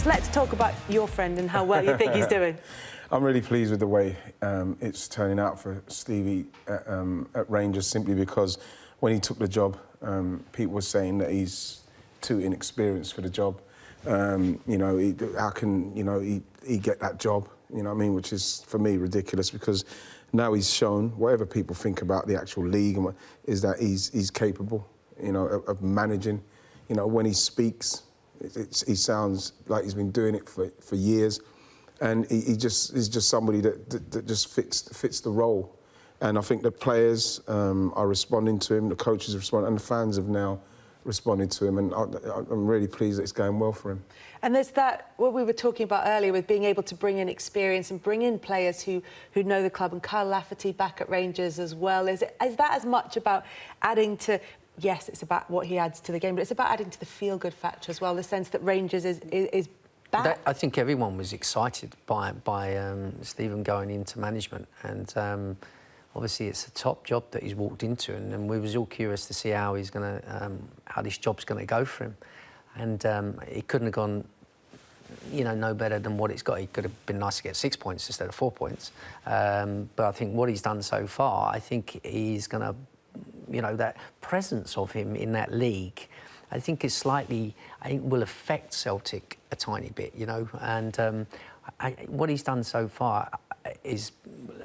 Alex, let's talk about your friend and how well you think he's doing. I'm really pleased with the way it's turning out for Stevie at Rangers, simply because when he took the job, people were saying that he's too inexperienced for the job. You know, how can he get that job? You know what I mean? Which is, for me, ridiculous, because now he's shown, whatever people think about the actual league, is that he's capable, you know, of managing. You know, when he speaks, he sounds like he's been doing it for years, and he's just somebody that just fits the role. And I think the players are responding to him, the coaches are responding, and the fans have now responded to him, and I'm really pleased that it's going well for him. And there's that, what we were talking about earlier, with being able to bring in experience and bring in players who know the club, and Kyle Lafferty back at Rangers as well. Is that as much about adding to... Yes, it's about what he adds to the game, but it's about adding to the feel-good factor as well, the sense that Rangers is back? I think everyone was excited by Steven going into management, and obviously it's a top job that he's walked into, and we was all curious to see how he's going to, how this job's going to go for him. And it couldn't have gone, you know, no better than what it's got. It could have been nice to get 6 points instead of 4 points. But I think what he's done so far, I think he's going to, you know, that presence of him in that league, I think is slightly, I think will affect Celtic a tiny bit, you know. And what he's done so far is,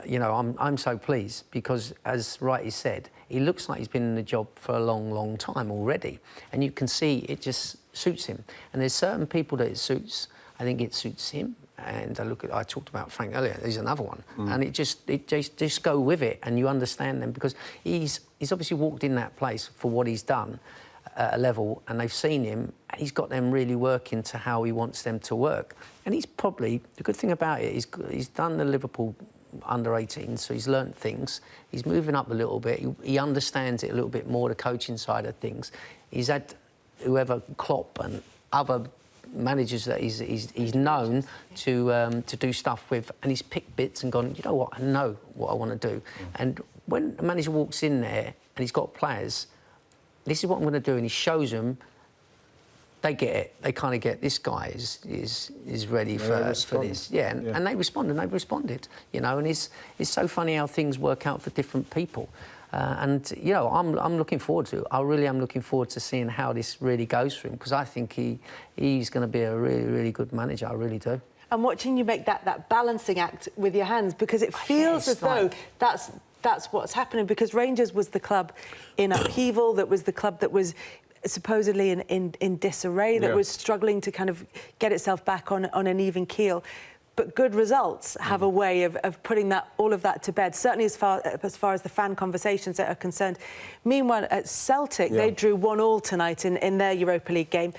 you know, I'm so pleased, because, as rightly said, he looks like he's been in the job for a long, long time already, and you can see it just suits him. And there's certain people that it suits. I think it suits him. And I talked about Frank earlier. There's another one, and it just go with it, and you understand them, because he's obviously walked in that place for what he's done at a level, and they've seen him, and he's got them really working to how he wants them to work. And he's probably, the good thing about it is, he's done the Liverpool under-18, so he's learnt things. He's moving up a little bit. He understands it a little bit more, the coaching side of things. He's had whoever, Klopp and other managers that he's known to do stuff with, and he's picked bits and gone, you know what, I know what I want to do. And when a manager walks in there and he's got players, this is what I'm going to do, and he shows them, they get it. They kind of get, this guy is ready for this. Yeah, and they respond, and they've responded, you know. And it's so funny how things work out for different people. And, you know, I'm looking forward to it. I really am looking forward to seeing how this really goes for him, because I think he's going to be a really, really good manager. I really do. And watching you make that balancing act with your hands, because it feels as though that's what's happening, because Rangers was the club in upheaval, that was the club that was supposedly in disarray, that was struggling to kind of get itself back on an even keel. But good results have a way of putting all of that to bed, certainly as far as the fan conversations that are concerned. Meanwhile, at Celtic, they drew 1-1 tonight in their Europa League game.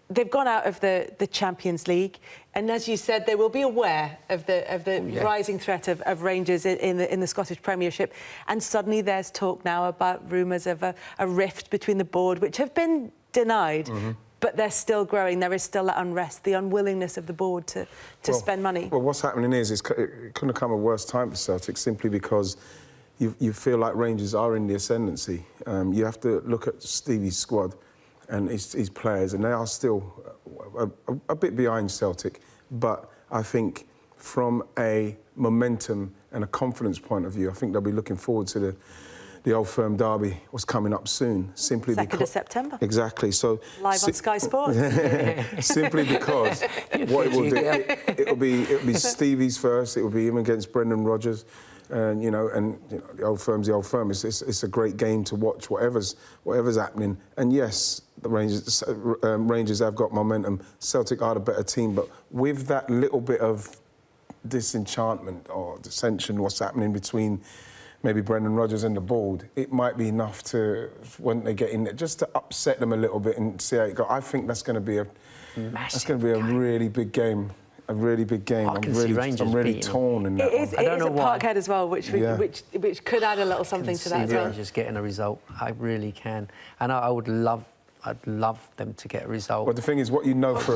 They've gone out of the Champions League, and as you said, they will be aware of the rising threat of Rangers in the Scottish Premiership. And suddenly there's talk now about rumours of a rift between the board, which have been denied. But they're still growing. There is still that unrest, the unwillingness of the board to spend money. Well, what's happening is it couldn't have come a worse time for Celtic, simply because you feel like Rangers are in the ascendancy. You have to look at Stevie's squad and his players, and they are still a bit behind Celtic. But I think from a momentum and a confidence point of view, I think they'll be looking forward to the Old Firm derby was coming up soon, simply because... 2nd of September. Exactly, so... Live on Sky Sports. Simply because what it will do, it'll be Stevie's first, it'll be him against Brendan Rodgers, and, you know, the Old Firm's the Old Firm. It's a great game to watch, whatever's happening. And yes, the Rangers have got momentum. Celtic are the better team, but with that little bit of disenchantment or dissension, what's happening between maybe Brendan Rodgers and the board, it might be enough to, when they get in there, just to upset them a little bit and see how it goes. I think that's going to be a really big game. A really big game. I'm really torn in that one. It is at Parkhead as well, which could add a little something to that as well. Rangers getting a result. I really can. And I'd love them to get a result. But the thing is, what you know for...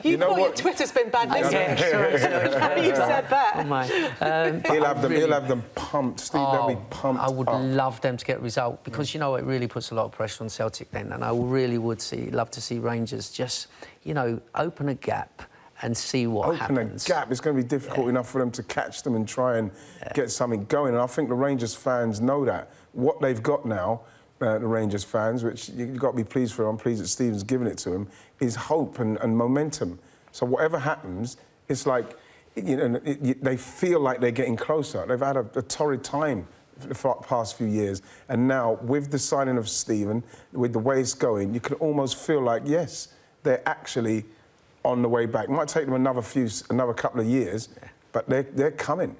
you know what? Twitter's been bad this year. Sorry. You've said that. He'll have them pumped. Steve, they'll be pumped. I would love them to get a result, because, you know, it really puts a lot of pressure on Celtic then, and I really would love to see Rangers just, you know, open a gap and see what happens. Open a gap. It's going to be difficult enough for them to catch them and try and get something going. And I think the Rangers fans know that. What they've got now, the Rangers fans, which you've got to be pleased for, I'm pleased that Steven's given it to them, is hope and momentum. So whatever happens, it's like, you know, they feel like they're getting closer. They've had a torrid time for the past few years. And now, with the signing of Steven, with the way it's going, you can almost feel like, yes, they're actually on the way back. It might take them another couple of years, but they're coming.